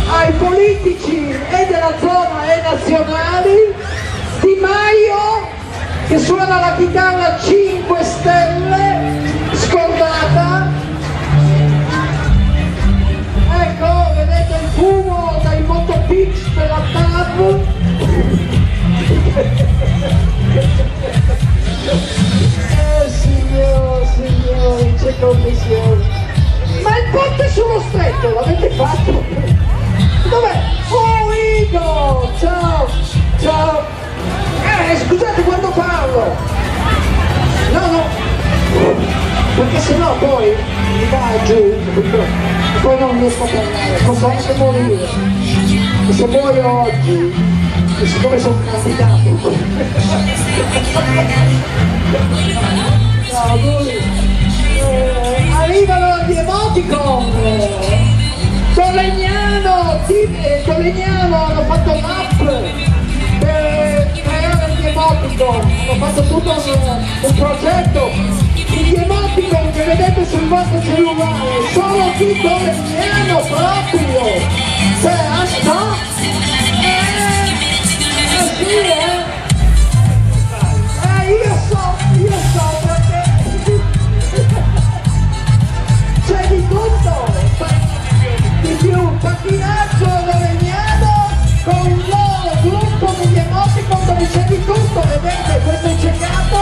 ai politici e della zona e nazionali, Di Maio che suona la chitarra 5 stelle, scordata, ecco, vedete il fumo dai motopitch della TAV, signori, c'è commissione. Ma il ponte sullo stretto l'avete fatto? Dov'è? Oh Igo! Ciao! Ciao! Scusate quando parlo! No! Perché sennò poi mi va giù, poi non riesco a parlare, posso anche morire. E se muoio oggi, siccome sono candidato. No, lui. Arrivano gli emoticon, Tolegnano hanno fatto un'app per creare gli emoticon, hanno fatto tutto un progetto. Gli emoticon che vedete sul vostro cellulare sono di Tolegnano proprio, cioè no? Io so perché c'è di tutto, di più, pattinaggio tolegnano con un loro gruppo degli emoticon dove c'è di tutto, vedete, questo è ciecato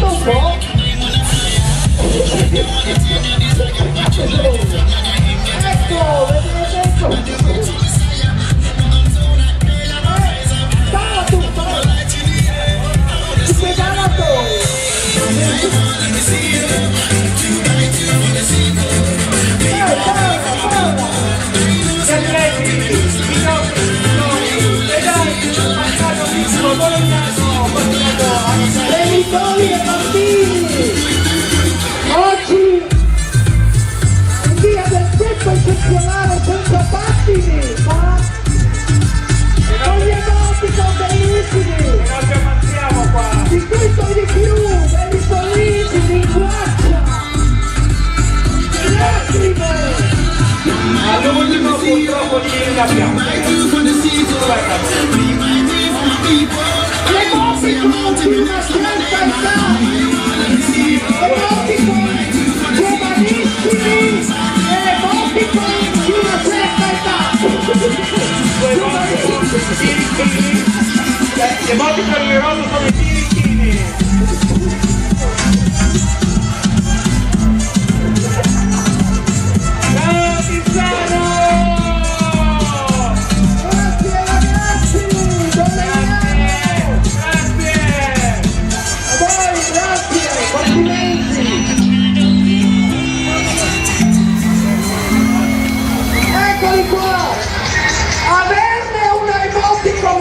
un po', ecco, vedete, genitori e bambini, oggi un via del tempo eccezionale senza pattini, ma con gli emoticon bellissimi, di tutto e di più, belli sorrisi, linguaccia, lacrime. All'ultimo purtroppo lì la pianta. Le emoticon di una certa età, emoticon giovanissimi e emoticon di una certa età. Le emoticon di rosa sono i birichini.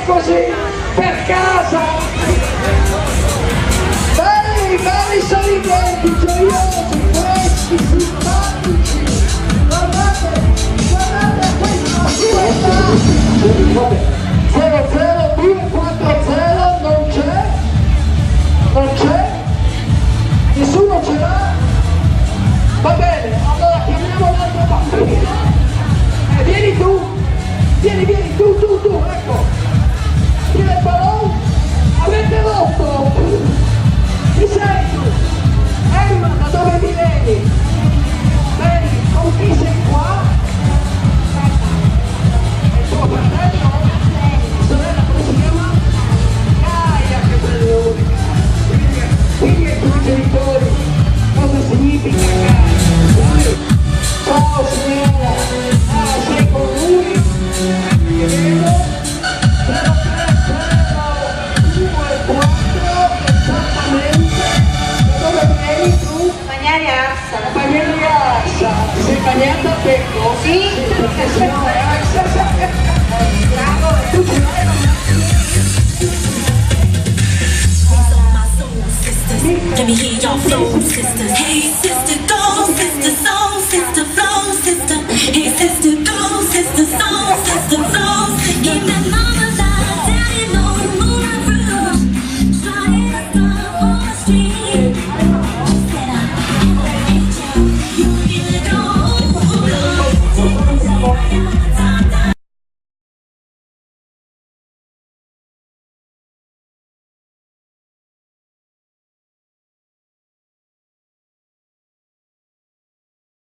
Così per casa, belli sorridenti, gioiosi, freschi, simpatici, guardate questa sua età. 00240 non c'è, nessuno ce l'ha, va bene, allora chiamiamo l'altro bambino, vieni tu, ecco. Il ballon avete rotto, chi sei tu? Da dove mi vieni? Bene, con chi sei qua? È tuo fratello? Sorella, come si chiama? Gaia, che bello! Figli e tuoi genitori, cosa significa Gaia? Ciao signora, sei con lui? Che vedo? Sei bagnata a becco? Sì. Perché sennò è